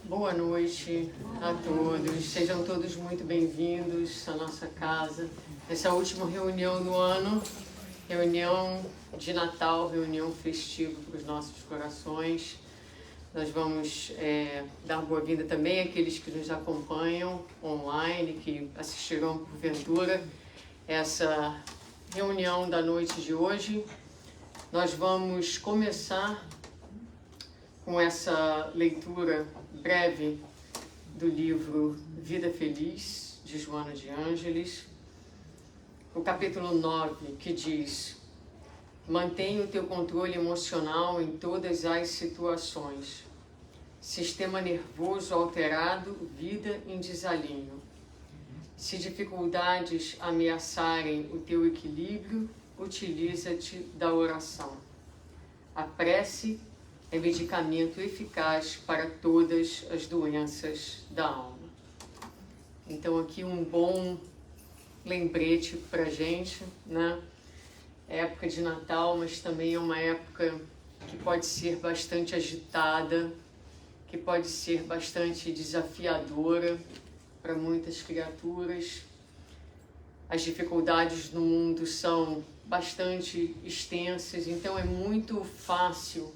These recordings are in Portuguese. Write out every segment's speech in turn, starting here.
Boa noite a todos, sejam todos muito bem-vindos à nossa casa. Essa última reunião do ano, reunião de Natal, reunião festiva para os nossos corações. Nós vamos dar boa-vinda também àqueles que nos acompanham online, que assistirão porventura essa reunião da noite de hoje. Nós vamos começar com essa leitura breve do livro Vida Feliz, de Joana de Ângeles, o capítulo 9, que diz: mantenha o teu controle emocional em todas as situações. Sistema nervoso alterado, vida em desalinho. Se dificuldades ameaçarem o teu equilíbrio, utiliza-te da oração. A prece é medicamento eficaz para todas as doenças da alma. Então aqui um bom lembrete para a gente, né? É época de Natal, mas também é uma época que pode ser bastante agitada, que pode ser bastante desafiadora para muitas criaturas. As dificuldades no mundo são bastante extensas, então é muito fácil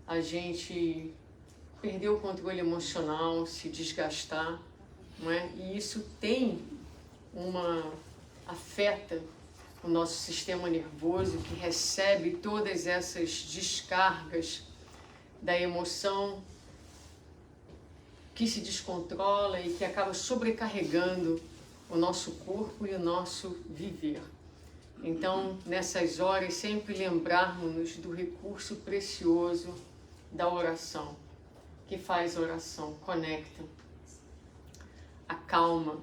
a gente perder o controle emocional, se desgastar, não é? E isso afeta o nosso sistema nervoso, que recebe todas essas descargas da emoção, que se descontrola e que acaba sobrecarregando o nosso corpo e o nosso viver. Então, nessas horas, sempre lembrarmos-nos do recurso precioso da oração, que faz a oração, conecta, acalma.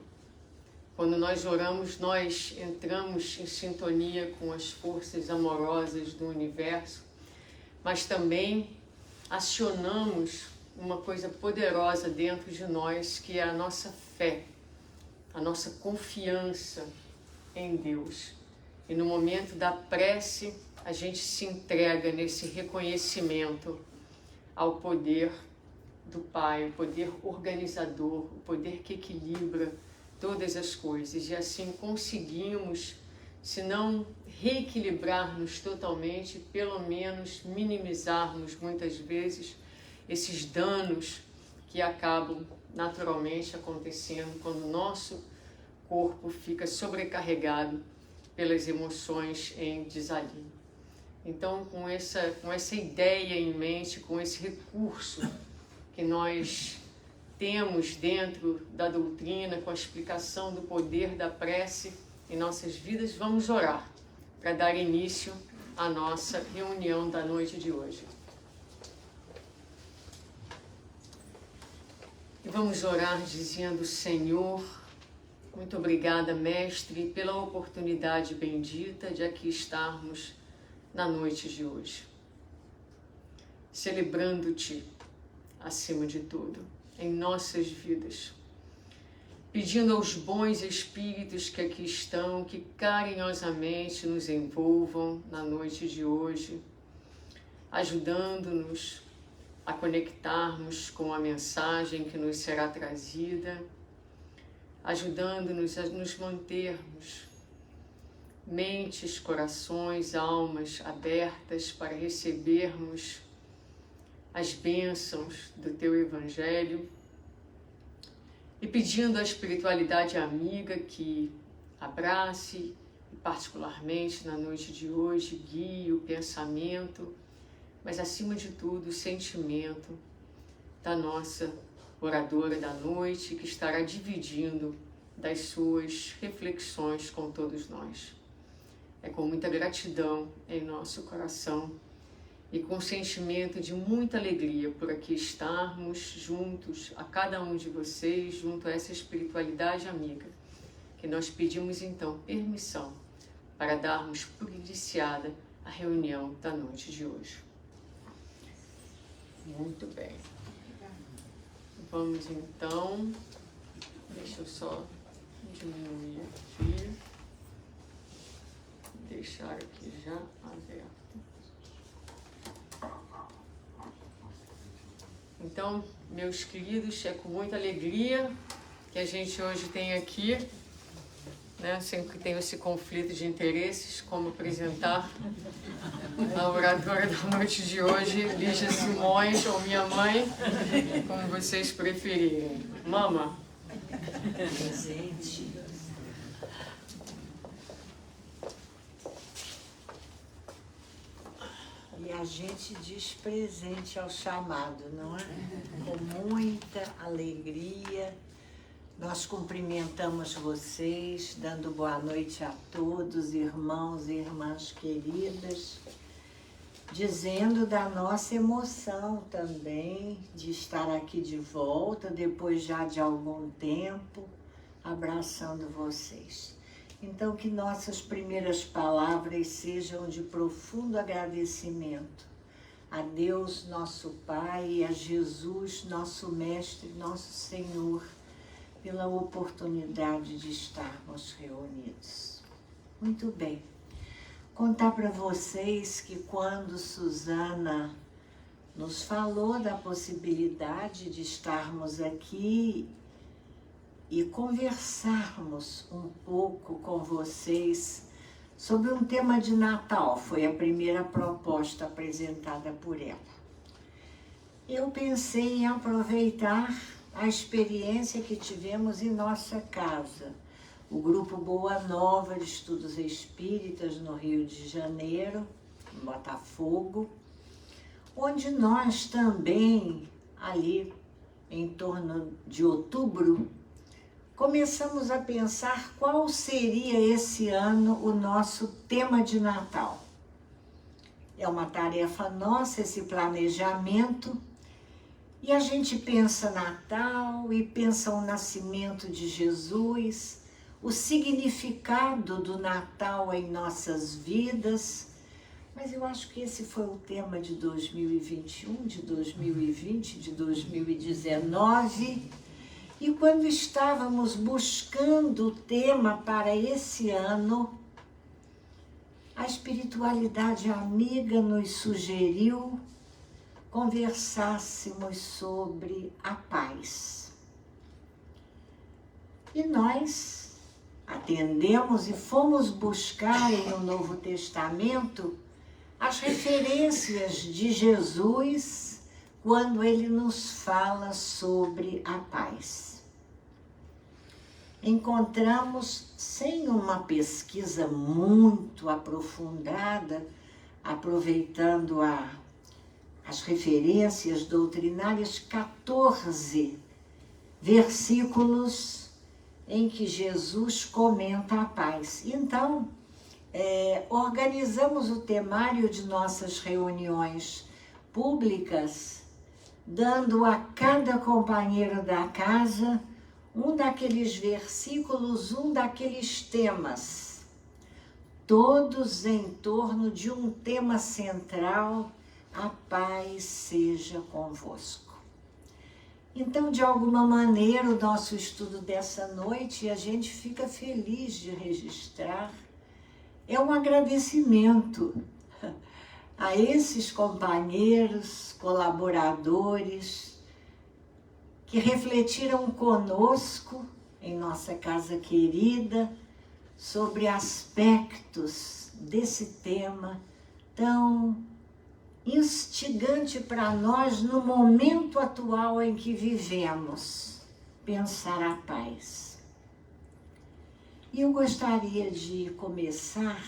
Quando nós oramos, nós entramos em sintonia com as forças amorosas do universo, mas também acionamos uma coisa poderosa dentro de nós, que é a nossa fé, a nossa confiança em Deus. E no momento da prece, a gente se entrega nesse reconhecimento ao poder do Pai, o poder organizador, o poder que equilibra todas as coisas. E assim conseguimos, se não reequilibrar-nos totalmente, pelo menos minimizarmos muitas vezes esses danos que acabam naturalmente acontecendo quando o nosso corpo fica sobrecarregado pelas emoções em desalinho. Então, com essa ideia em mente, com esse recurso que nós temos dentro da doutrina, com a explicação do poder da prece em nossas vidas, vamos orar para dar início à nossa reunião da noite de hoje. E vamos orar dizendo: Senhor, muito obrigada, Mestre, pela oportunidade bendita de aqui estarmos na noite de hoje, celebrando-te acima de tudo em nossas vidas, pedindo aos bons espíritos que aqui estão, que carinhosamente nos envolvam na noite de hoje, ajudando-nos a conectarmos com a mensagem que nos será trazida, ajudando-nos a nos mantermos mentes, corações, almas abertas para recebermos as bênçãos do Teu Evangelho, e pedindo à espiritualidade amiga que abrace, e particularmente na noite de hoje, guie o pensamento, mas acima de tudo o sentimento da nossa oradora da noite, que estará dividindo das suas reflexões com todos nós. É com muita gratidão em nosso coração e com sentimento de muita alegria por aqui estarmos juntos, a cada um de vocês, junto a essa espiritualidade amiga, que nós pedimos então permissão para darmos por iniciada a reunião da noite de hoje. Muito bem. Vamos então, deixa eu só diminuir aqui, deixar aqui já aberto. Então, meus queridos, é com muita alegria que a gente hoje tem aqui, né? Sempre tem esse conflito de interesses, como apresentar a oradora da noite de hoje, Lígia Simões, ou minha mãe, como vocês preferirem. Mama. Presente. E a gente diz presente ao chamado, não é? Com muita alegria. Nós cumprimentamos vocês, dando boa noite a todos, irmãos e irmãs queridas, dizendo da nossa emoção também de estar aqui de volta, depois já de algum tempo, abraçando vocês. Então, que nossas primeiras palavras sejam de profundo agradecimento a Deus, nosso Pai, e a Jesus, nosso Mestre, nosso Senhor, pela oportunidade de estarmos reunidos. Muito bem. Contar para vocês que quando Suzana nos falou da possibilidade de estarmos aqui e conversarmos um pouco com vocês sobre um tema de Natal, foi a primeira proposta apresentada por ela. Eu pensei em aproveitar a experiência que tivemos em nossa casa, o Grupo Boa Nova de Estudos Espíritas no Rio de Janeiro, em Botafogo, onde nós também, ali em torno de outubro, começamos a pensar qual seria esse ano o nosso tema de Natal. É uma tarefa nossa esse planejamento, e a gente pensa Natal e pensa o nascimento de Jesus, o significado do Natal em nossas vidas, mas eu acho que esse foi o tema de 2021, de 2020, de 2019, e quando estávamos buscando o tema para esse ano, a espiritualidade amiga nos sugeriu conversássemos sobre a paz. E nós atendemos e fomos buscar em o Novo Testamento as referências de Jesus quando ele nos fala sobre a paz. Encontramos, sem uma pesquisa muito aprofundada, aproveitando as referências doutrinárias, 14 versículos em que Jesus comenta a paz. Então, organizamos o temário de nossas reuniões públicas, dando a cada companheiro da casa um daqueles versículos, um daqueles temas, todos em torno de um tema central: a paz seja convosco. Então, de alguma maneira, o nosso estudo dessa noite, a gente fica feliz de registrar, é um agradecimento a esses companheiros, colaboradores, que refletiram conosco, em nossa casa querida, sobre aspectos desse tema tão instigante para nós no momento atual em que vivemos, pensar a paz. E eu gostaria de começar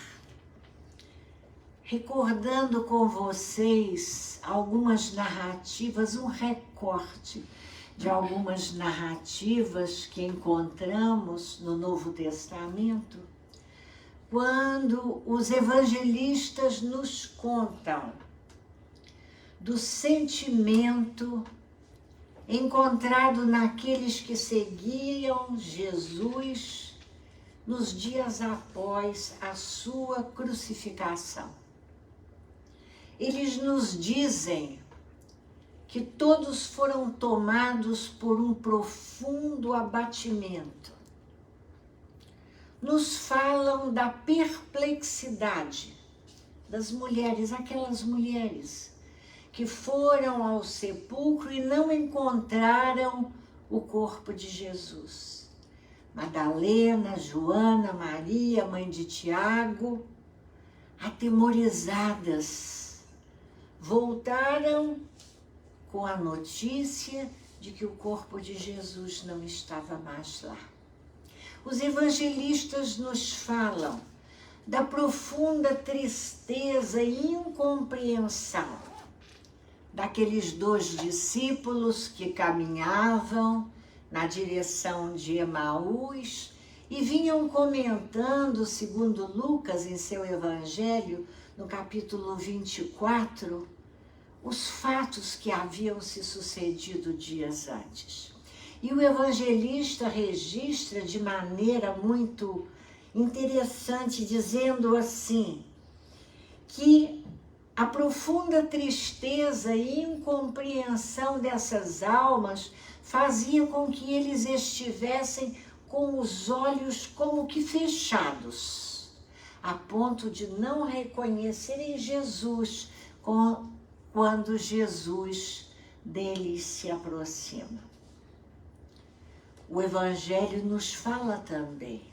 recordando com vocês algumas narrativas, um recorte de algumas narrativas que encontramos no Novo Testamento, quando os evangelistas nos contam do sentimento encontrado naqueles que seguiam Jesus nos dias após a sua crucificação. Eles nos dizem que todos foram tomados por um profundo abatimento. Nos falam da perplexidade das mulheres, aquelas mulheres que que foram ao sepulcro e não encontraram o corpo de Jesus. Madalena, Joana, Maria, mãe de Tiago, atemorizadas, voltaram com a notícia de que o corpo de Jesus não estava mais lá. Os evangelistas nos falam da profunda tristeza e incompreensão daqueles 2 discípulos que caminhavam na direção de Emaús e vinham comentando, segundo Lucas em seu evangelho, no capítulo 24, os fatos que haviam se sucedido dias antes. E o evangelista registra de maneira muito interessante, dizendo assim, que a profunda tristeza e incompreensão dessas almas fazia com que eles estivessem com os olhos como que fechados, a ponto de não reconhecerem Jesus quando Jesus deles se aproxima. O Evangelho nos fala também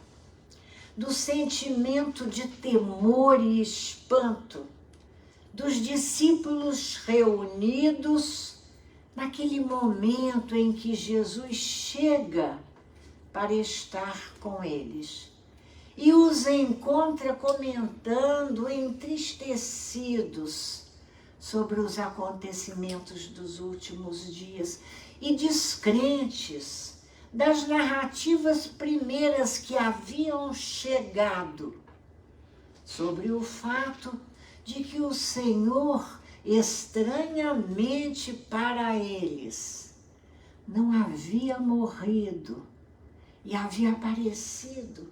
do sentimento de temor e espanto dos discípulos reunidos naquele momento em que Jesus chega para estar com eles e os encontra comentando entristecidos sobre os acontecimentos dos últimos dias e descrentes das narrativas primeiras que haviam chegado sobre o fato de que o Senhor, estranhamente para eles, não havia morrido e havia aparecido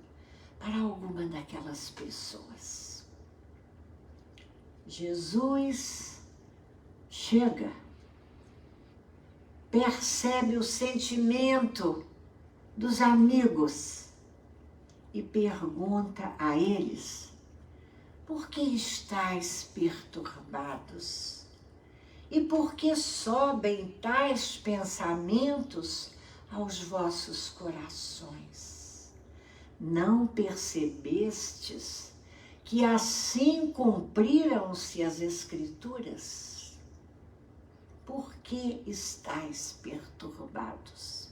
para alguma daquelas pessoas. Jesus chega, percebe o sentimento dos amigos e pergunta a eles: por que estáis perturbados? E por que sobem tais pensamentos aos vossos corações? Não percebestes que assim cumpriram-se as Escrituras? Por que estáis perturbados?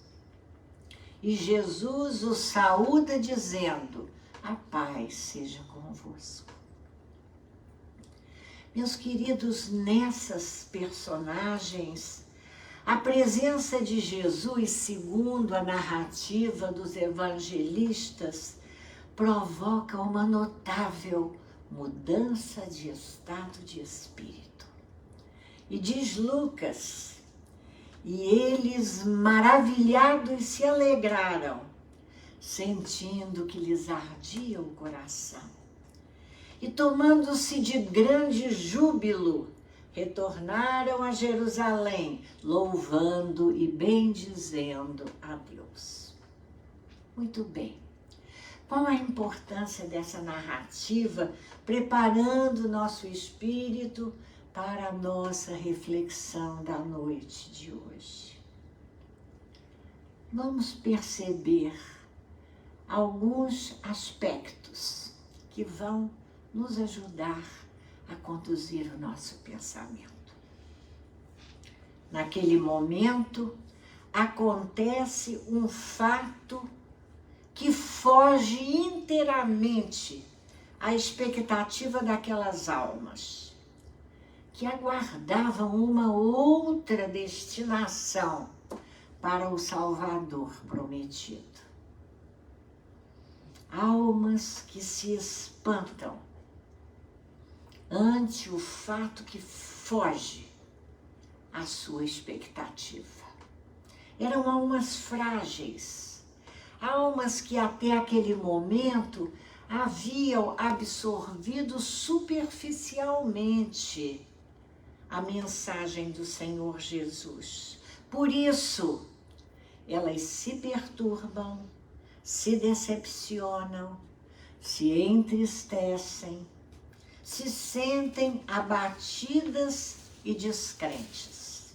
E Jesus os saúda dizendo: a paz seja convosco. Meus queridos, nessas personagens, a presença de Jesus, segundo a narrativa dos evangelistas, provoca uma notável mudança de estado de espírito. E diz Lucas: e eles, maravilhados, se alegraram, sentindo que lhes ardia o coração. E tomando-se de grande júbilo, retornaram a Jerusalém, louvando e bendizendo a Deus. Muito bem. Qual a importância dessa narrativa, preparando nosso espírito para a nossa reflexão da noite de hoje? Vamos perceber alguns aspectos que vão nos ajudar a conduzir o nosso pensamento. Naquele momento, acontece um fato que foge inteiramente à expectativa daquelas almas, que aguardavam uma outra destinação para o Salvador prometido. Almas que se espantam ante o fato que foge à sua expectativa. Eram almas frágeis, almas que até aquele momento haviam absorvido superficialmente a mensagem do Senhor Jesus. Por isso, elas se perturbam, se decepcionam, se entristecem, se sentem abatidas e descrentes.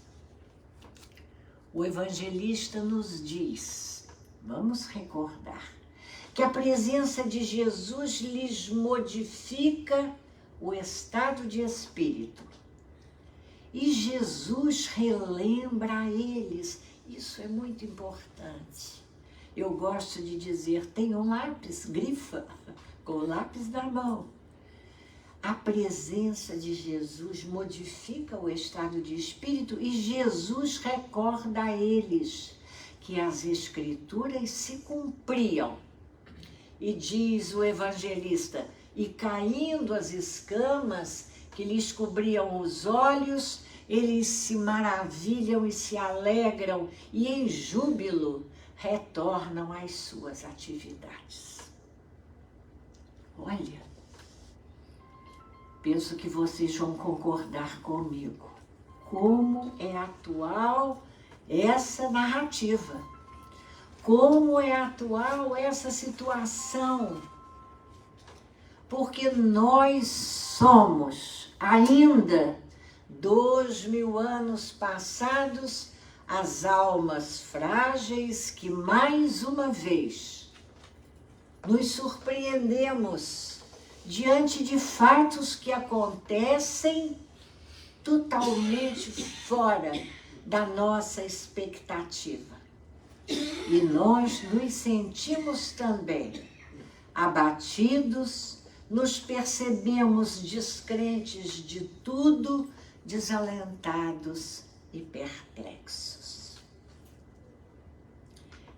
O evangelista nos diz, vamos recordar, que a presença de Jesus lhes modifica o estado de espírito. E Jesus relembra a eles, isso é muito importante. Eu gosto de dizer, tem um lápis, grifa, com o lápis na mão. A presença de Jesus modifica o estado de espírito e Jesus recorda a eles que as Escrituras se cumpriam. E diz o evangelista, e caindo as escamas que lhes cobriam os olhos, eles se maravilham e se alegram e em júbilo retornam às suas atividades. Olha, penso que vocês vão concordar comigo. Como é atual essa narrativa? Como é atual essa situação? Porque nós somos, ainda 2000 anos passados, as almas frágeis que mais uma vez nos surpreendemos diante de fatos que acontecem totalmente fora da nossa expectativa. E nós nos sentimos também abatidos, nos percebemos descrentes de tudo, desalentados e perplexos.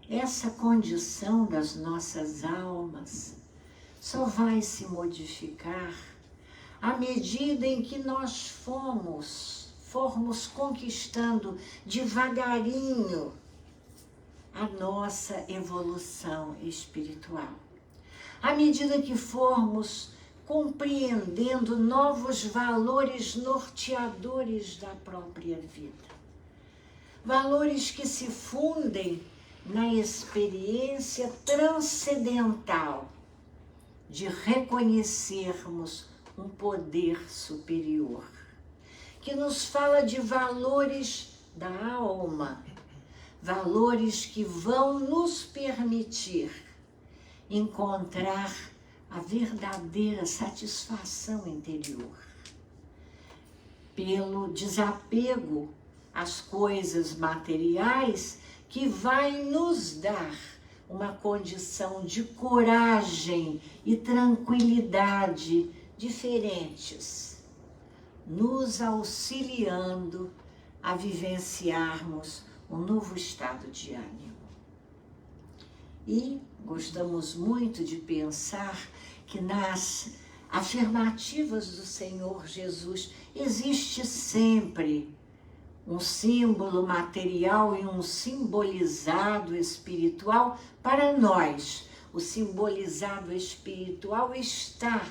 Essa condição das nossas almas só vai se modificar à medida em que nós formos conquistando devagarinho a nossa evolução espiritual. À medida que formos compreendendo novos valores norteadores da própria vida. Valores que se fundem na experiência transcendental de reconhecermos um poder superior, que nos fala de valores da alma, valores que vão nos permitir encontrar a verdadeira satisfação interior, pelo desapego às coisas materiais, que vai nos dar uma condição de coragem e tranquilidade diferentes, nos auxiliando a vivenciarmos um novo estado de ânimo. E gostamos muito de pensar que nas afirmativas do Senhor Jesus existe sempre um símbolo material e um simbolizado espiritual para nós. O simbolizado espiritual está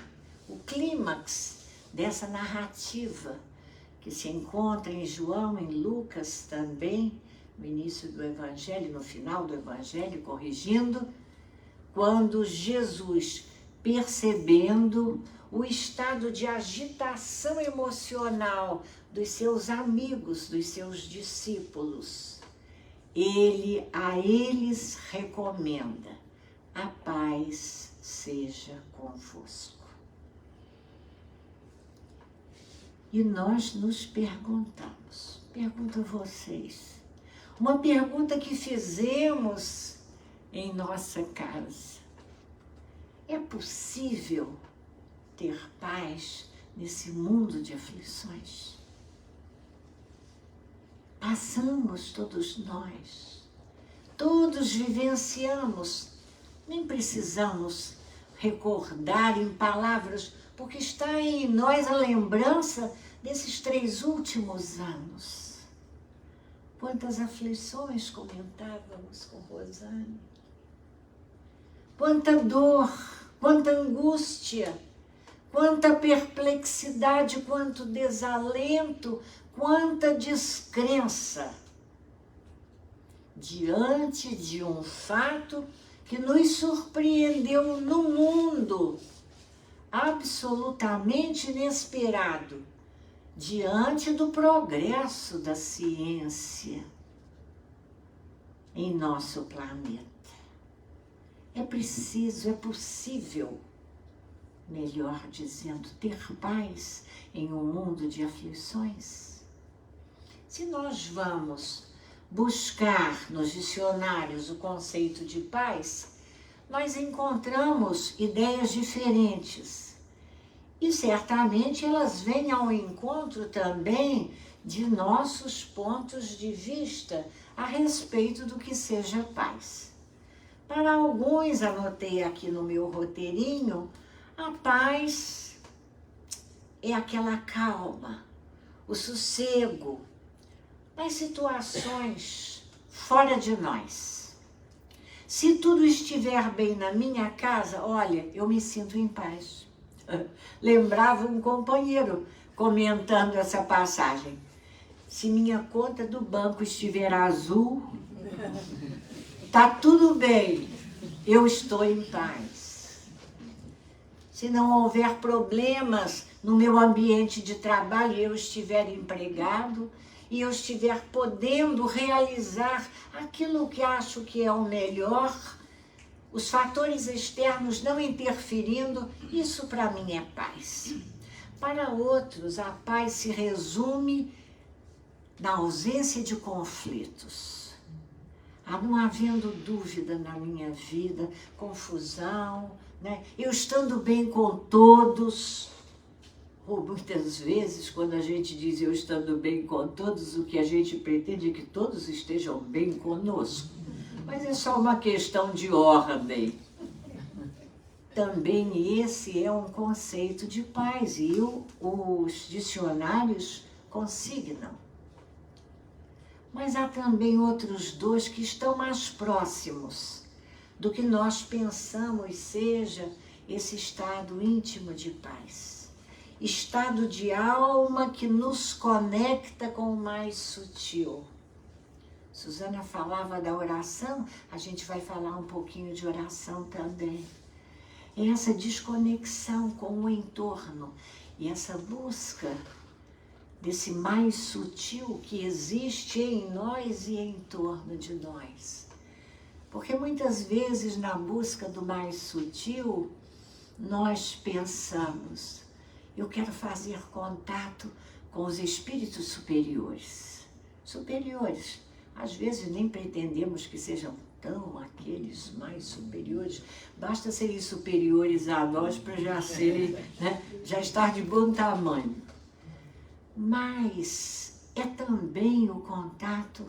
o clímax dessa narrativa que se encontra em João, em Lucas também, no início do Evangelho, no final do Evangelho, corrigindo, quando Jesus, percebendo o estado de agitação emocional dos seus amigos, dos seus discípulos, ele a eles recomenda: a paz seja convosco. E nós nos perguntamos, pergunto a vocês, uma pergunta que fizemos em nossa casa: é possível ter paz nesse mundo de aflições? Passamos todos nós, todos vivenciamos, nem precisamos recordar em palavras, porque está em nós a lembrança desses 3 últimos anos. Quantas aflições comentávamos com Rosane, quanta dor, quanta angústia, quanta perplexidade, quanto desalento, quanta descrença diante de um fato que nos surpreendeu no mundo, absolutamente inesperado, diante do progresso da ciência em nosso planeta. É preciso, é possível, melhor dizendo, ter paz em um mundo de aflições? Se nós vamos buscar nos dicionários o conceito de paz, nós encontramos ideias diferentes. E certamente elas vêm ao encontro também de nossos pontos de vista a respeito do que seja paz. Para alguns, anotei aqui no meu roteirinho, a paz é aquela calma, o sossego nas situações fora de nós. Se tudo estiver bem na minha casa, olha, eu me sinto em paz. Lembrava um companheiro comentando essa passagem. Se minha conta do banco estiver azul, tá tudo bem, eu estou em paz. Se não houver problemas no meu ambiente de trabalho, eu estiver empregado e eu estiver podendo realizar aquilo que acho que é o melhor, os fatores externos não interferindo, isso para mim é paz. Para outros, a paz se resume na ausência de conflitos. Não havendo dúvida na minha vida, confusão, né? Eu estando bem com todos, ou muitas vezes, quando a gente diz eu estando bem com todos, o que a gente pretende é que todos estejam bem conosco. Mas é só uma questão de ordem. Também esse é um conceito de paz e os dicionários consignam. Mas há também outros dois que estão mais próximos do que nós pensamos seja esse estado íntimo de paz. Estado de alma que nos conecta com o mais sutil. Suzana falava da oração, a gente vai falar um pouquinho de oração também. É essa desconexão com o entorno e essa busca desse mais sutil que existe em nós e em torno de nós. Porque muitas vezes na busca do mais sutil, nós pensamos, eu quero fazer contato com os espíritos superiores. Superiores. Às vezes nem pretendemos que sejam tão aqueles mais superiores. Basta serem superiores a nós para já serem, né, já estar de bom tamanho. Mas é também o contato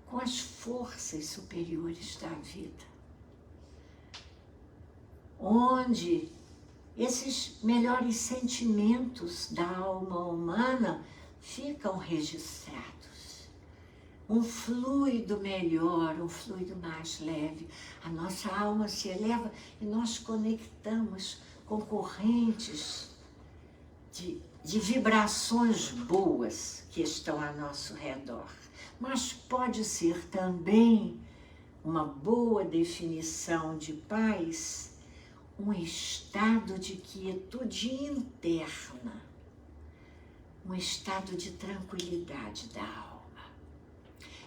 com as forças superiores da vida, onde esses melhores sentimentos da alma humana ficam registrados. Um fluido melhor, um fluido mais leve. A nossa alma se eleva e nós conectamos com correntes de vibrações boas que estão a nosso redor. Mas pode ser também uma boa definição de paz, um estado de quietude interna, um estado de tranquilidade da alma.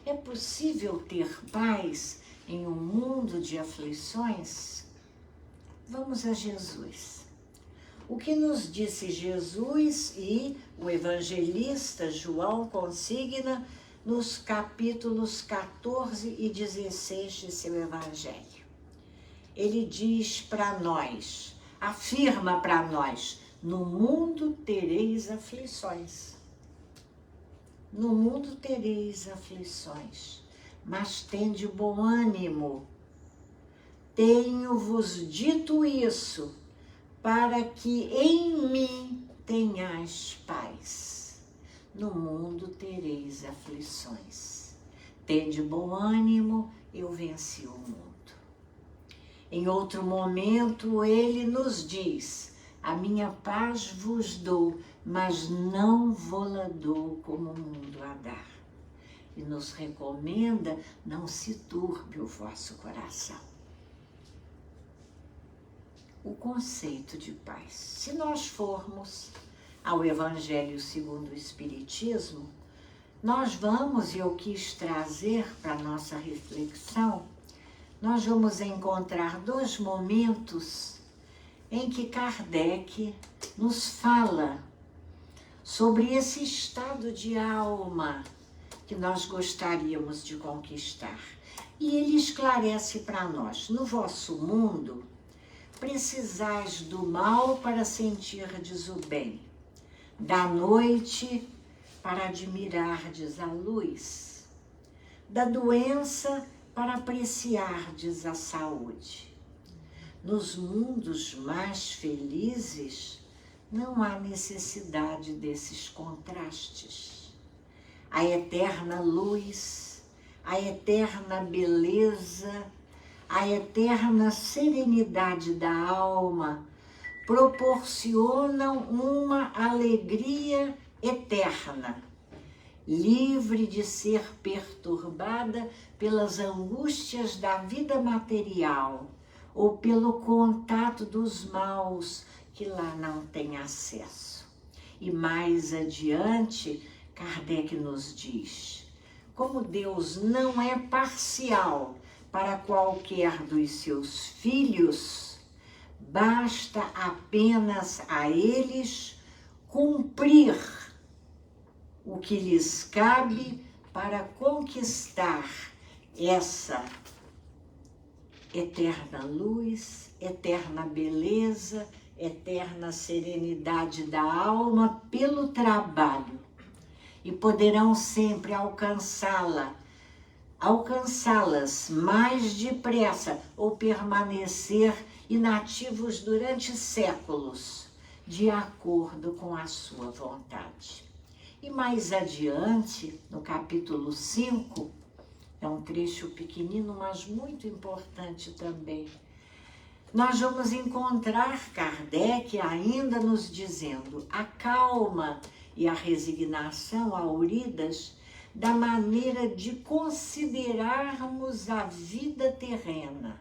É possível ter paz em um mundo de aflições? Vamos a Jesus. O que nos disse Jesus e o evangelista João consigna nos capítulos 14 e 16 de seu evangelho. Ele diz para nós, afirma para nós, no mundo tereis aflições. No mundo tereis aflições, mas tende bom ânimo. Tenho-vos dito isso, para que em mim tenhais paz. No mundo tereis aflições. Tende bom ânimo, eu venci o mundo. Em outro momento, ele nos diz, a minha paz vos dou, mas não vô-la dou como o mundo a dá. E nos recomenda, não se turbe o vosso coração. O conceito de paz. Se nós formos ao Evangelho segundo o Espiritismo, nós vamos, e eu quis trazer para a nossa reflexão, nós vamos encontrar 2 momentos em que Kardec nos fala sobre esse estado de alma que nós gostaríamos de conquistar. E ele esclarece para nós: no vosso mundo, precisais do mal para sentirdes o bem, da noite para admirardes a luz, da doença para apreciardes a saúde. Nos mundos mais felizes, não há necessidade desses contrastes. A eterna luz, a eterna beleza, a eterna serenidade da alma proporcionam uma alegria eterna, livre de ser perturbada pelas angústias da vida material ou pelo contato dos maus que lá não tem acesso. E mais adiante, Kardec nos diz: como Deus não é parcial para qualquer dos seus filhos, basta apenas a eles cumprir o que lhes cabe para conquistar essa eterna luz, eterna beleza, eterna serenidade da alma pelo trabalho. E poderão sempre alcançá-las mais depressa ou permanecer inativos durante séculos, de acordo com a sua vontade. E mais adiante, no capítulo 5, é um trecho pequenino, mas muito importante também, nós vamos encontrar Kardec ainda nos dizendo: a calma e a resignação auridas da maneira de considerarmos a vida terrena.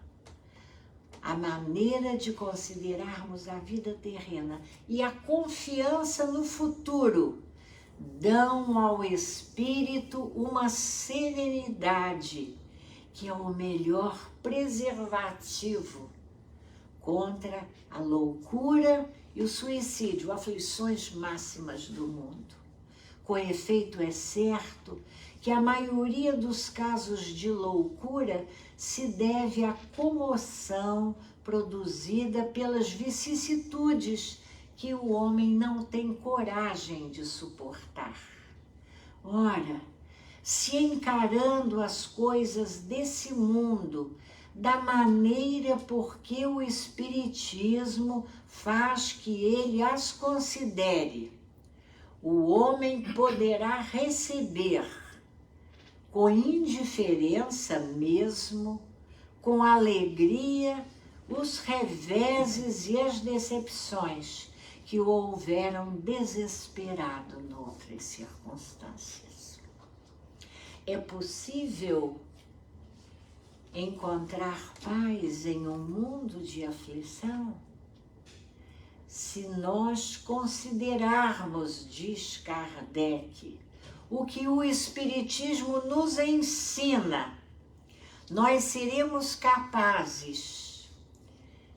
A maneira de considerarmos a vida terrena e a confiança no futuro dão ao espírito uma serenidade que é o melhor preservativo contra a loucura e o suicídio, aflições máximas do mundo. Com efeito, é certo que a maioria dos casos de loucura se deve à comoção produzida pelas vicissitudes que o homem não tem coragem de suportar. Ora, se encarando as coisas desse mundo da maneira por que o Espiritismo faz que ele as considere, o homem poderá receber com indiferença mesmo, com alegria, os reveses e as decepções que o houveram desesperado noutras circunstâncias. É possível encontrar paz em um mundo de aflição? Se nós considerarmos, diz Kardec, o que o Espiritismo nos ensina, nós seremos capazes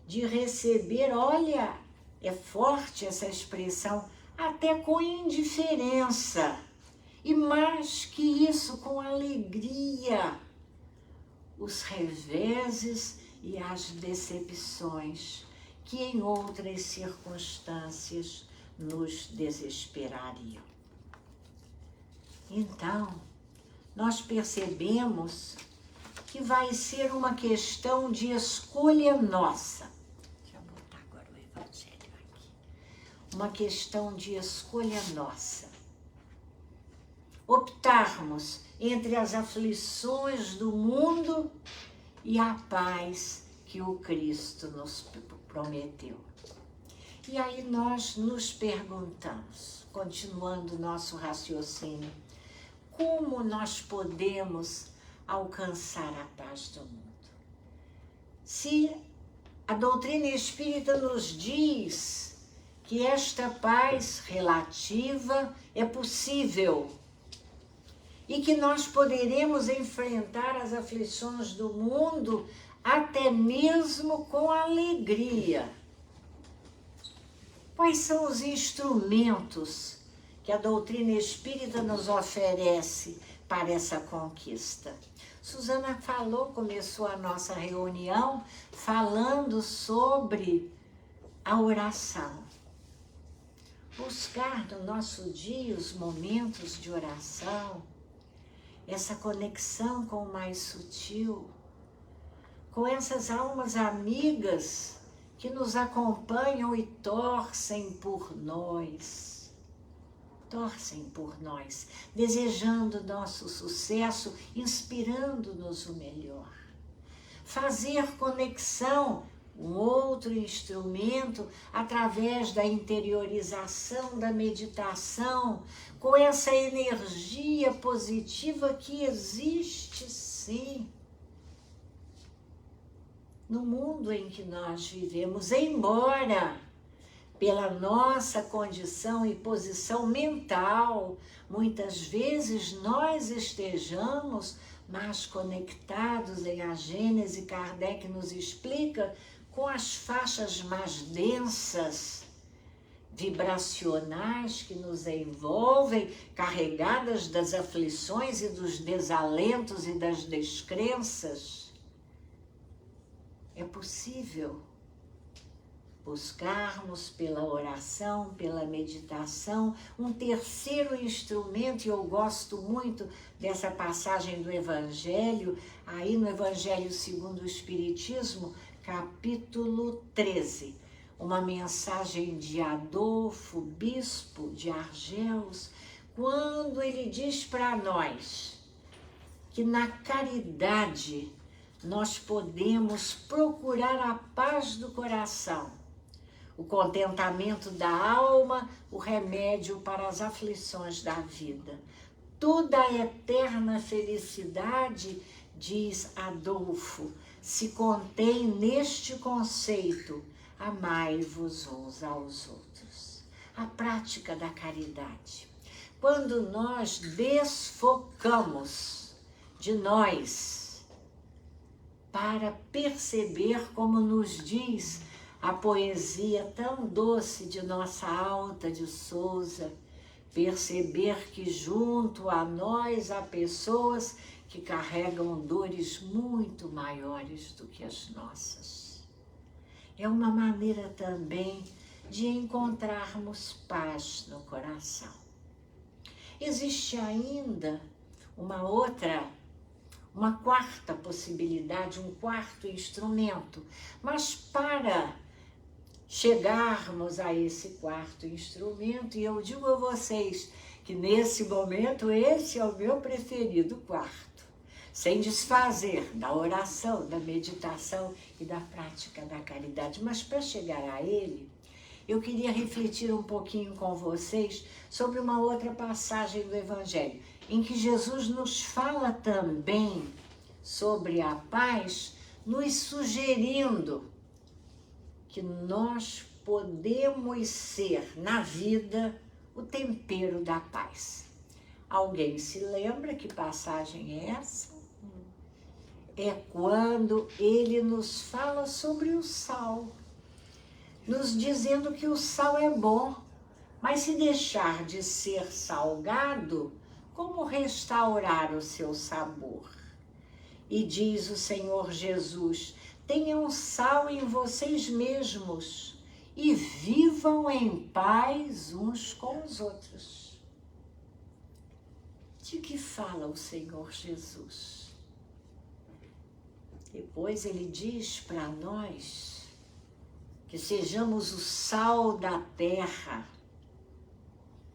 de receber, olha, é forte essa expressão, até com indiferença, e mais que isso, com alegria, os reveses e as decepções que em outras circunstâncias nos desesperariam. Então, nós percebemos que vai ser uma questão de escolha nossa. Deixa eu botar agora o Evangelho aqui. Uma questão de escolha nossa. Optarmos entre as aflições do mundo e a paz que o Cristo nos prometeu. E aí nós nos perguntamos, continuando o nosso raciocínio, como nós podemos alcançar a paz do mundo? Se a doutrina espírita nos diz que esta paz relativa é possível e que nós poderemos enfrentar as aflições do mundo até mesmo com alegria. Quais são os instrumentos que a doutrina espírita nos oferece para essa conquista? Suzana começou a nossa reunião falando sobre a oração. Buscar no nosso dia os momentos de oração, essa conexão com o mais sutil, com essas almas amigas que nos acompanham e torcem por nós, desejando nosso sucesso, inspirando-nos o melhor. Fazer conexão, um outro instrumento, através da interiorização, da meditação, com essa energia positiva que existe sim no mundo em que nós vivemos, embora pela nossa condição e posição mental, muitas vezes nós estejamos mais conectados em a Gênese, Kardec nos explica, com as faixas mais densas, vibracionais que nos envolvem, carregadas das aflições e dos desalentos e das descrenças. É possível buscarmos pela oração, pela meditação, um terceiro instrumento, e eu gosto muito dessa passagem do Evangelho, aí no Evangelho segundo o Espiritismo, capítulo 13, uma mensagem de Adolfo, bispo de Argéus, quando ele diz para nós que na caridade nós podemos procurar a paz do coração, o contentamento da alma, o remédio para as aflições da vida. Toda a eterna felicidade, diz Adolfo, se contém neste conceito: amai-vos uns aos outros. A prática da caridade. Quando nós desfocamos de nós para perceber, como nos diz a poesia tão doce de nossa Alta de Souza, perceber que junto a nós há pessoas que carregam dores muito maiores do que as nossas. É uma maneira também de encontrarmos paz no coração. Existe ainda uma quarta possibilidade, um quarto instrumento, mas para chegarmos a esse quarto instrumento, e eu digo a vocês que nesse momento esse é o meu preferido quarto, sem desfazer da oração, da meditação e da prática da caridade. Mas para chegar a ele, eu queria refletir um pouquinho com vocês sobre uma outra passagem do Evangelho, em que Jesus nos fala também sobre a paz, nos sugerindo que nós podemos ser na vida o tempero da paz. Alguém se lembra que passagem é essa? É quando ele nos fala sobre o sal, nos dizendo que o sal é bom, mas se deixar de ser salgado, como restaurar o seu sabor? E diz o Senhor Jesus: tenham sal em vocês mesmos e vivam em paz uns com os outros. De que fala o Senhor Jesus? Depois ele diz para nós que sejamos o sal da terra.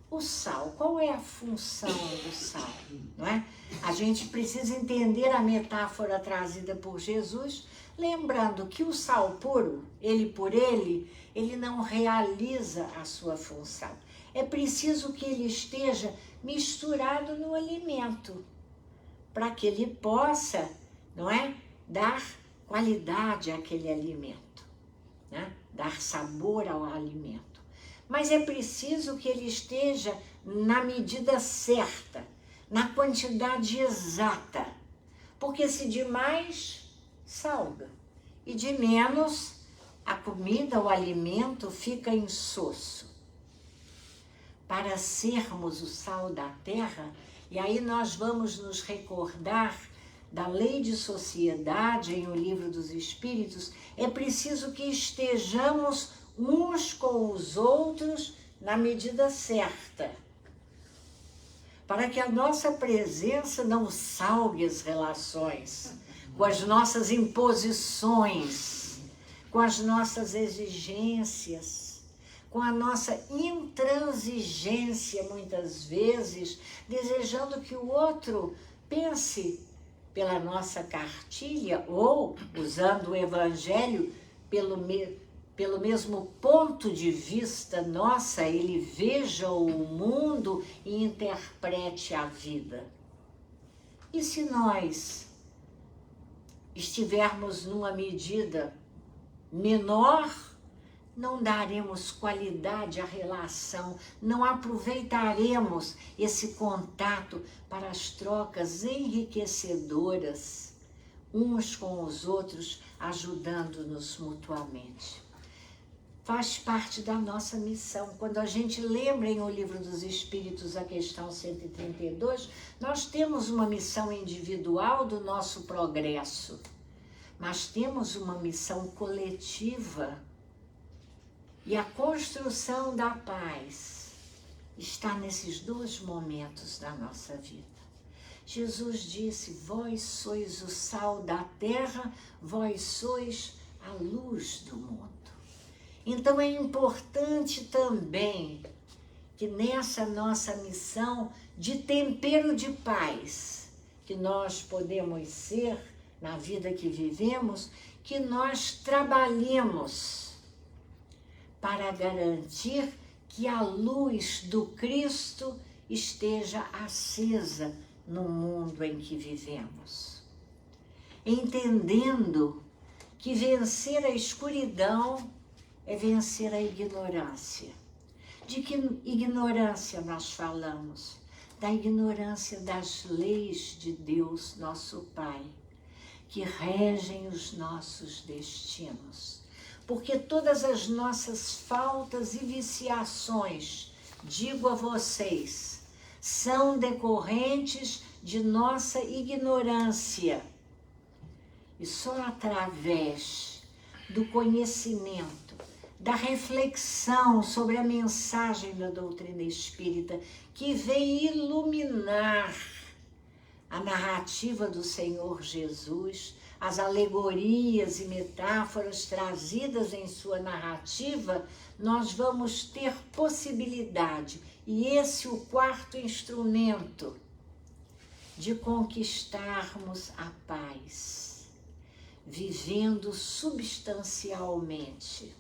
O sal, qual é a função do sal? Não é? A gente precisa entender a metáfora trazida por Jesus, lembrando que o sal puro, ele não realiza a sua função. É preciso que ele esteja misturado no alimento, para que ele possa, não é, dar qualidade àquele alimento, né? Dar sabor ao alimento. Mas é preciso que ele esteja na medida certa, na quantidade exata. Porque se de mais, salga. E de menos, a comida, o alimento fica insosso. Para sermos o sal da terra, e aí nós vamos nos recordar da lei de sociedade em O Livro dos Espíritos, é preciso que estejamos uns com os outros na medida certa, para que a nossa presença não salgue as relações, com as nossas imposições, com as nossas exigências, com a nossa intransigência, muitas vezes, desejando que o outro pense pela nossa cartilha ou, usando o Evangelho, pelo mesmo ponto de vista nossa, ele veja o mundo e interprete a vida. E se nós estivermos numa medida menor, não daremos qualidade à relação, não aproveitaremos esse contato para as trocas enriquecedoras, uns com os outros, ajudando-nos mutuamente. Faz parte da nossa missão. Quando a gente lembra em O Livro dos Espíritos, a questão 132, nós temos uma missão individual do nosso progresso, mas temos uma missão coletiva. E a construção da paz está nesses dois momentos da nossa vida. Jesus disse: vós sois o sal da terra, vós sois a luz do mundo. Então é importante também que nessa nossa missão de tempero de paz, que nós podemos ser na vida que vivemos, que nós trabalhemos para garantir que a luz do Cristo esteja acesa no mundo em que vivemos. Entendendo que vencer a escuridão é vencer a ignorância. De que ignorância nós falamos? Da ignorância das leis de Deus, nosso Pai, que regem os nossos destinos. Porque todas as nossas faltas e viciações, digo a vocês, são decorrentes de nossa ignorância. E só através do conhecimento, da reflexão sobre a mensagem da doutrina espírita, que vem iluminar a narrativa do Senhor Jesus, as alegorias e metáforas trazidas em sua narrativa, nós vamos ter possibilidade, e esse é o quarto instrumento, de conquistarmos a paz, vivendo substancialmente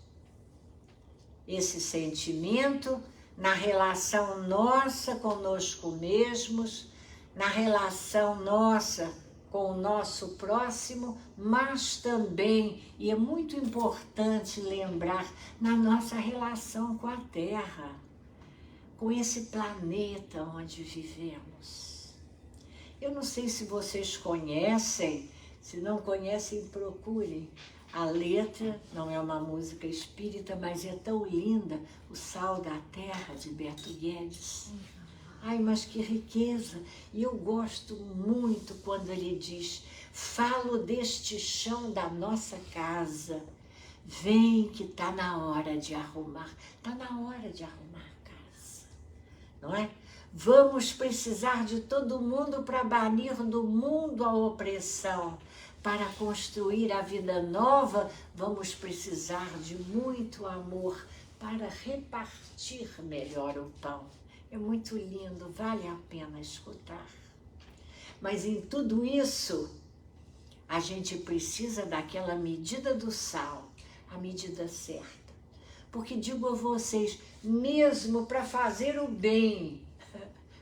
esse sentimento na relação nossa conosco mesmos, na relação nossa com o nosso próximo, mas também, e é muito importante lembrar, na nossa relação com a Terra, com esse planeta onde vivemos. Eu não sei se vocês conhecem, se não conhecem, procurem. A letra não é uma música espírita, mas é tão linda, O Sal da Terra, de Beto Guedes. Ai, mas que riqueza! E eu gosto muito quando ele diz: falo deste chão da nossa casa, vem que tá na hora de arrumar. Tá na hora de arrumar a casa, não é? Vamos precisar de todo mundo para banir do mundo a opressão. Para construir a vida nova, vamos precisar de muito amor para repartir melhor o pão. É muito lindo, vale a pena escutar. Mas em tudo isso, a gente precisa daquela medida do sal, a medida certa. Porque digo a vocês, mesmo para fazer o bem,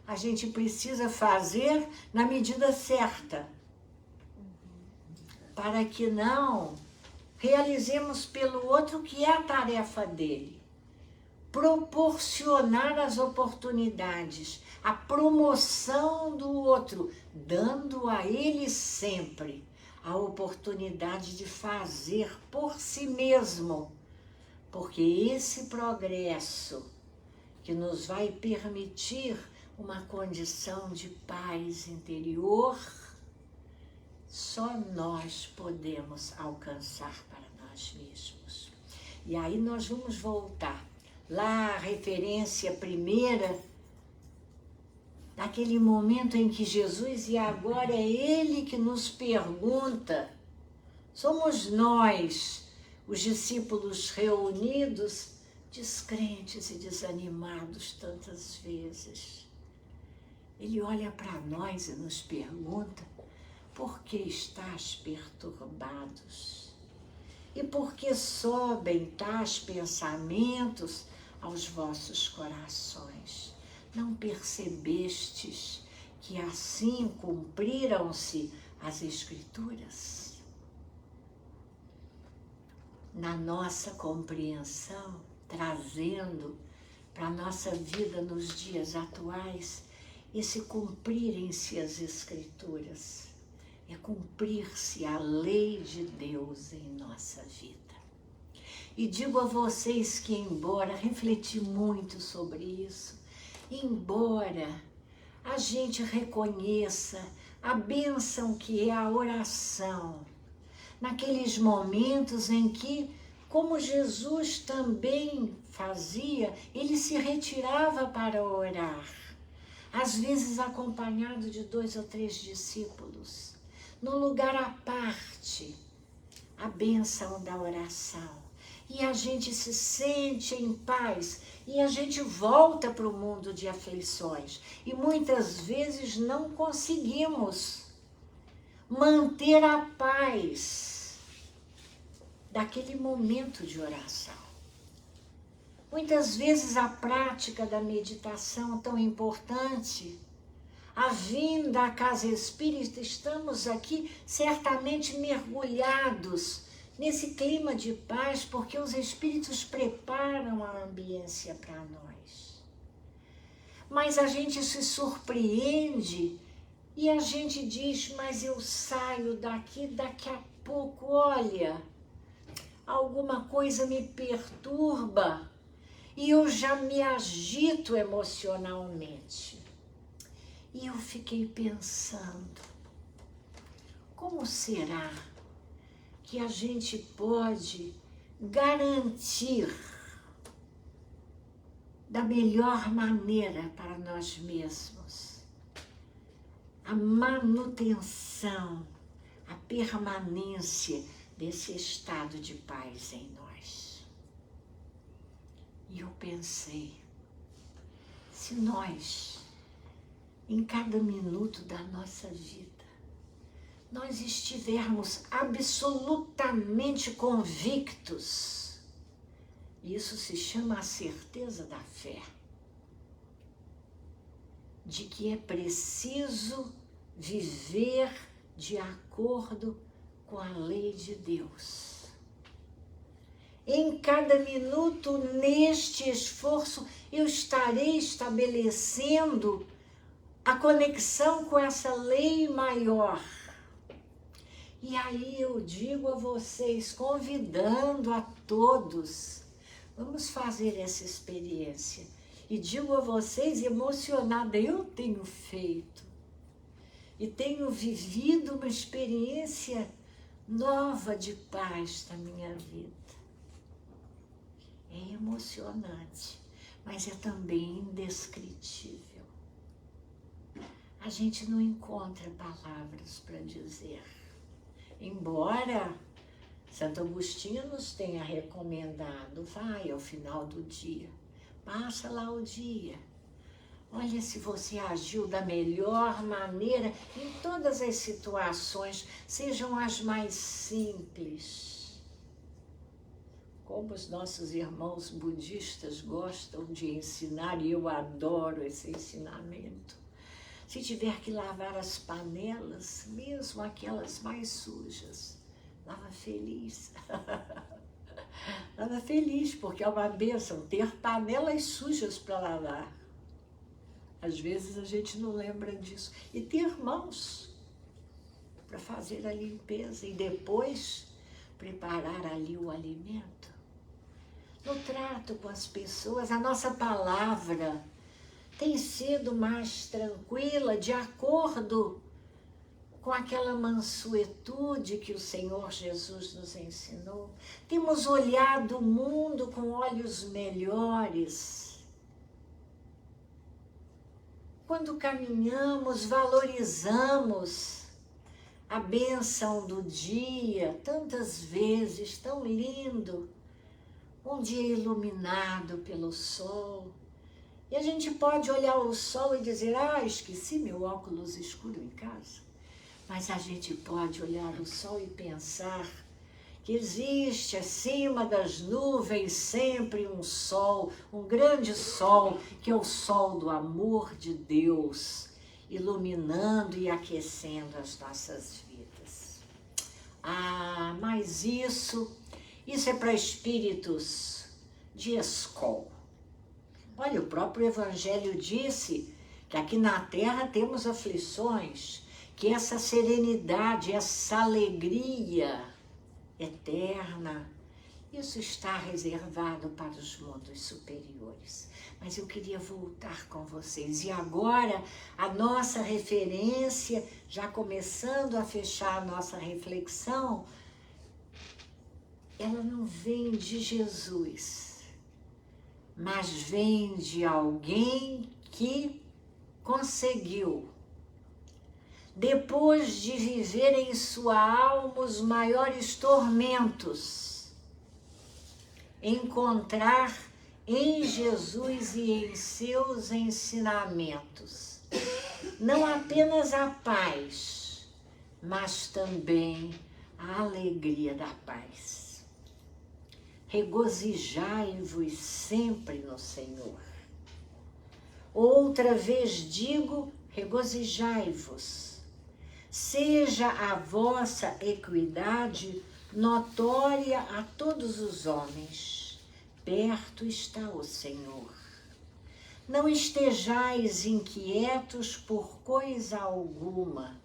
a gente precisa fazer na medida certa. Para que não realizemos pelo outro o que é a tarefa dele. proporcionar as oportunidades, a promoção do outro, dando a ele sempre a oportunidade de fazer por si mesmo, porque esse progresso que nos vai permitir uma condição de paz interior, só nós podemos alcançar para nós mesmos. E aí nós vamos voltar lá, a referência primeira, daquele momento em que Jesus, e agora é Ele que nos pergunta, somos nós, os discípulos reunidos, descrentes e desanimados tantas vezes. Ele olha para nós e nos pergunta, por que estás perturbados? E por que sobem tais pensamentos aos vossos corações? Não percebestes que assim cumpriram-se as Escrituras? Na nossa compreensão, trazendo para a nossa vida nos dias atuais, esse cumprirem-se as Escrituras, é cumprir-se a lei de Deus em nossa vida. E digo a vocês que, embora refleti muito sobre isso, embora a gente reconheça a bênção que é a oração, naqueles momentos em que, como Jesus também fazia, ele se retirava para orar, às vezes acompanhado de 2 ou 3 discípulos, num lugar à parte, a bênção da oração. E a gente se sente em paz, e a gente volta para o mundo de aflições. E muitas vezes não conseguimos manter a paz daquele momento de oração. Muitas vezes a prática da meditação tão importante, a vinda à casa espírita, estamos aqui certamente mergulhados nesse clima de paz, porque os espíritos preparam a ambiência para nós. Mas a gente se surpreende e a gente diz, mas eu saio daqui a pouco, olha, alguma coisa me perturba e eu já me agito emocionalmente. E eu fiquei pensando, como será que a gente pode garantir da melhor maneira para nós mesmos a manutenção, a permanência desse estado de paz em nós? E eu pensei, se nós, em cada minuto da nossa vida, nós estivermos absolutamente convictos, isso se chama a certeza da fé, de que é preciso viver de acordo com a lei de Deus. Em cada minuto, neste esforço, eu estarei estabelecendo a conexão com essa lei maior. E aí eu digo a vocês, convidando a todos, vamos fazer essa experiência. E digo a vocês, emocionada, eu tenho feito. E tenho vivido uma experiência nova de paz na minha vida. É emocionante, mas é também indescritível. A gente não encontra palavras para dizer. Embora Santo Agostinho nos tenha recomendado, vai ao final do dia, passa lá o dia. Olha se você agiu da melhor maneira em todas as situações, sejam as mais simples. Como os nossos irmãos budistas gostam de ensinar, e eu adoro esse ensinamento. Se tiver que lavar as panelas, mesmo aquelas mais sujas, lava feliz. Estava feliz, porque é uma bênção ter panelas sujas para lavar. Às vezes a gente não lembra disso. E ter mãos para fazer a limpeza e depois preparar ali o alimento. No trato com as pessoas, a nossa palavra tem sido mais tranquila, de acordo com aquela mansuetude que o Senhor Jesus nos ensinou. Temos olhado o mundo com olhos melhores. Quando caminhamos, valorizamos a bênção do dia, tantas vezes, tão lindo, um dia iluminado pelo sol. E a gente pode olhar o sol e dizer, esqueci meu óculos escuro em casa. Mas a gente pode olhar o sol e pensar que existe acima das nuvens sempre um sol, um grande sol, que é o sol do amor de Deus, iluminando e aquecendo as nossas vidas. Mas isso é para espíritos de escola. Olha, o próprio Evangelho disse que aqui na Terra temos aflições, que essa serenidade, essa alegria eterna, isso está reservado para os mundos superiores. Mas eu queria voltar com vocês. E agora, a nossa referência, já começando a fechar a nossa reflexão, ela não vem de Jesus, mas vem de alguém que conseguiu, depois de viver em sua alma os maiores tormentos, encontrar em Jesus e em seus ensinamentos não apenas a paz, mas também a alegria da paz. Regozijai-vos sempre no Senhor. Outra vez digo, regozijai-vos. Seja a vossa equidade notória a todos os homens. Perto está o Senhor. Não estejais inquietos por coisa alguma.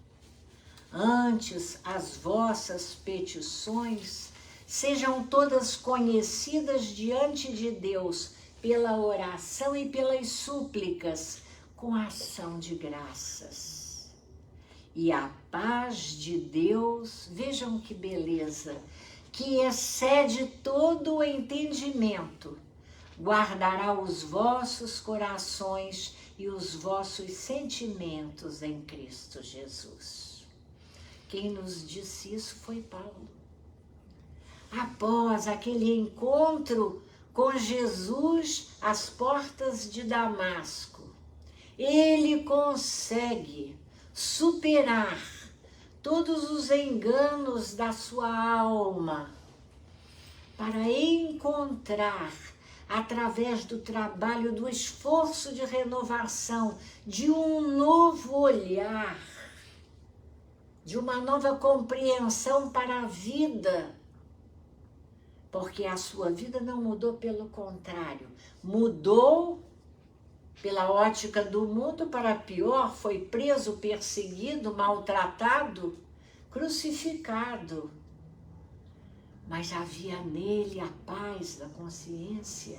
Antes, as vossas petições sejam todas conhecidas diante de Deus pela oração e pelas súplicas, com ação de graças. E a paz de Deus, vejam que beleza, que excede todo o entendimento, guardará os vossos corações e os vossos sentimentos em Cristo Jesus. Quem nos disse isso foi Paulo. Após aquele encontro com Jesus às portas de Damasco, ele consegue superar todos os enganos da sua alma para encontrar, através do trabalho, do esforço de renovação, de um novo olhar, de uma nova compreensão para a vida, porque a sua vida não mudou, pelo contrário, mudou pela ótica do mundo para pior, foi preso, perseguido, maltratado, crucificado. Mas havia nele a paz da consciência,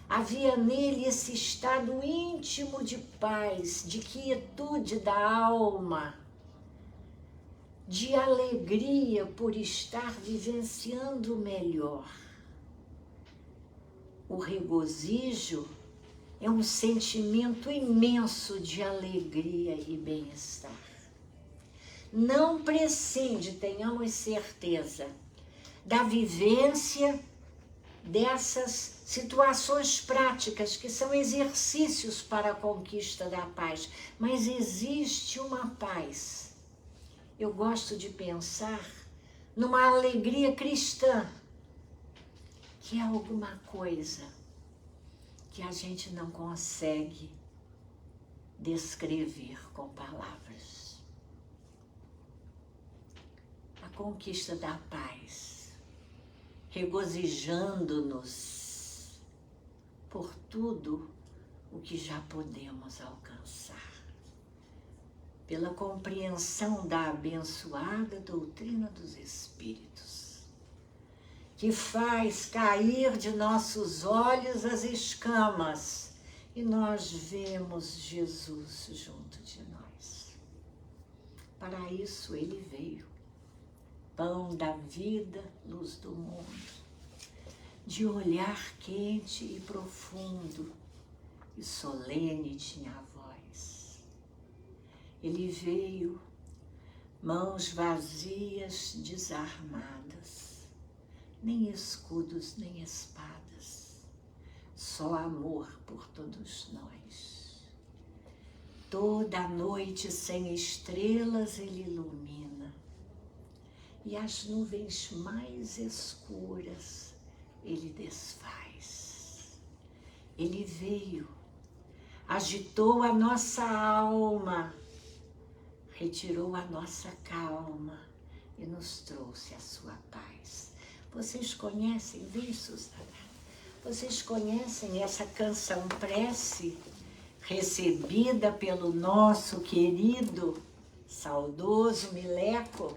havia nele esse estado íntimo de paz, de quietude da alma, de alegria por estar vivenciando o melhor. O regozijo é um sentimento imenso de alegria e bem-estar. Não prescinde, tenhamos certeza, da vivência dessas situações práticas que são exercícios para a conquista da paz. Mas existe uma paz. Eu gosto de pensar numa alegria cristã, que é alguma coisa que a gente não consegue descrever com palavras. A conquista da paz regozijando-nos por tudo o que já podemos alcançar, pela compreensão da abençoada doutrina dos Espíritos, que faz cair de nossos olhos as escamas e nós vemos Jesus junto de nós. Para isso ele veio, pão da vida, luz do mundo, de olhar quente e profundo e solene tinha a voz. Ele veio, mãos vazias, desarmadas, nem escudos, nem espadas, só amor por todos nós. Toda a noite sem estrelas ele ilumina, e as nuvens mais escuras ele desfaz. Ele veio, agitou a nossa alma, retirou a nossa calma e nos trouxe a sua paz. Vocês conhecem, vem Suzana, vocês conhecem essa canção prece recebida pelo nosso querido, saudoso Mileco,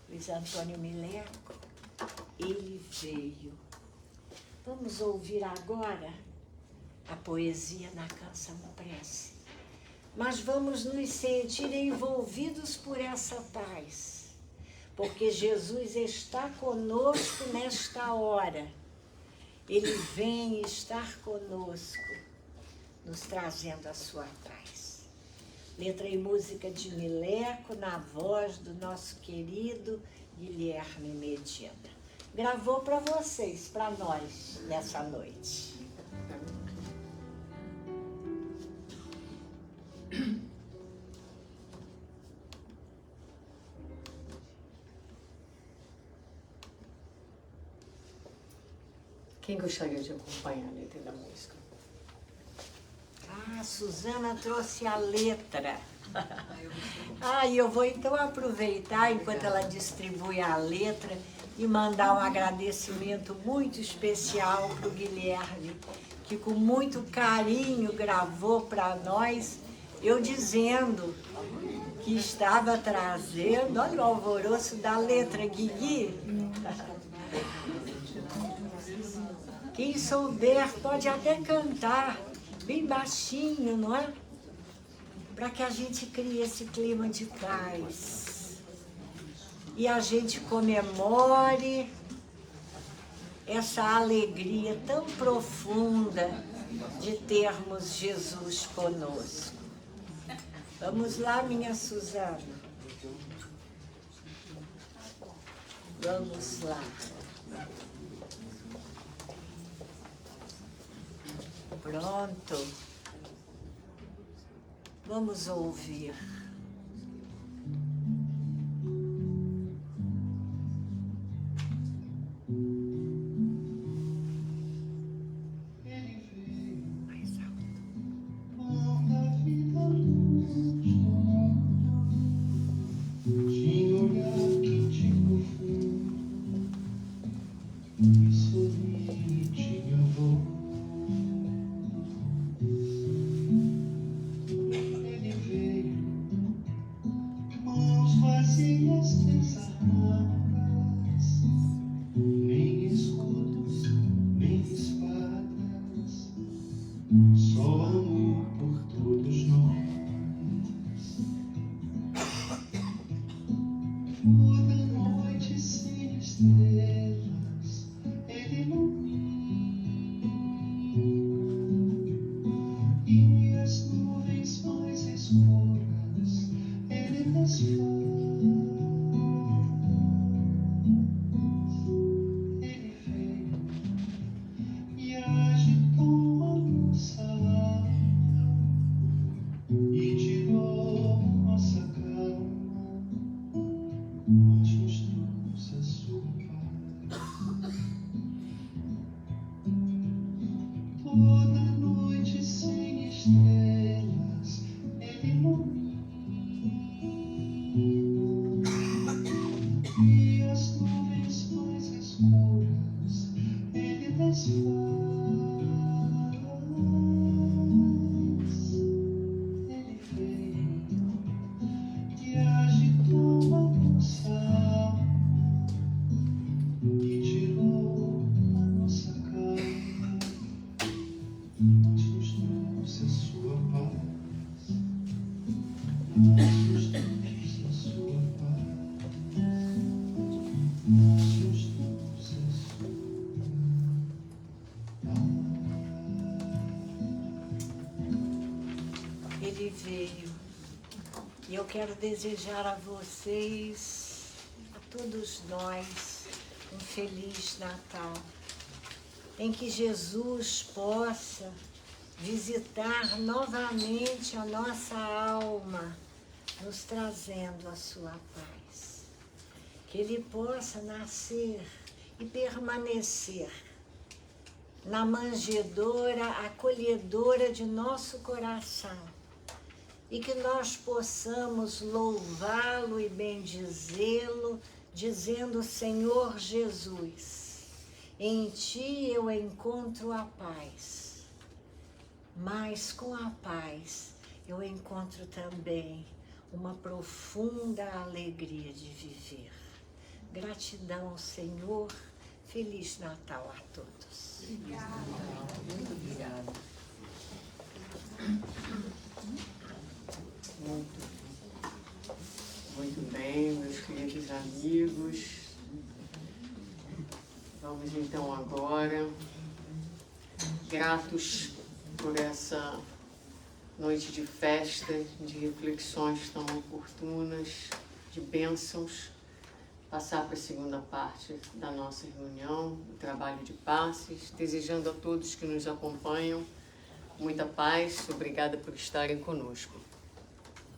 Luiz Antônio Mileco? Ele veio. Vamos ouvir agora a poesia na canção prece. Mas vamos nos sentir envolvidos por essa paz, porque Jesus está conosco nesta hora. Ele vem estar conosco, nos trazendo a sua paz. Letra e música de Mileco, na voz do nosso querido Guilherme Medina. Gravou para vocês, para nós, nessa noite. Quem gostaria de acompanhar a letra da música? Ah, Suzana trouxe a letra. Eu vou então aproveitar enquanto ela distribui a letra e mandar um agradecimento muito especial para o Guilherme, que com muito carinho gravou para nós, eu dizendo que estava trazendo, olha o alvoroço da letra, Guigui. Quem souber pode até cantar, bem baixinho, não é? Para que a gente crie esse clima de paz. E a gente comemore essa alegria tão profunda de termos Jesus conosco. Vamos lá, minha Suzana. Vamos lá. Pronto. Vamos ouvir. quero desejar a vocês, a todos nós, um Feliz Natal, em que Jesus possa visitar novamente a nossa alma, nos trazendo a sua paz. Que Ele possa nascer e permanecer na manjedoura acolhedora de nosso coração, e que nós possamos louvá-lo e bendizê-lo, dizendo: Senhor Jesus, em Ti eu encontro a paz, mas com a paz eu encontro também uma profunda alegria de viver. Gratidão, Senhor. Feliz Natal a todos. Obrigada. Muito obrigada. Muito bem, meus queridos amigos. Vamos então agora, gratos por essa noite de festa, de reflexões tão oportunas, de bênçãos, passar para a segunda parte da nossa reunião, o trabalho de passes, desejando a todos que nos acompanham muita paz. Obrigada por estarem conosco.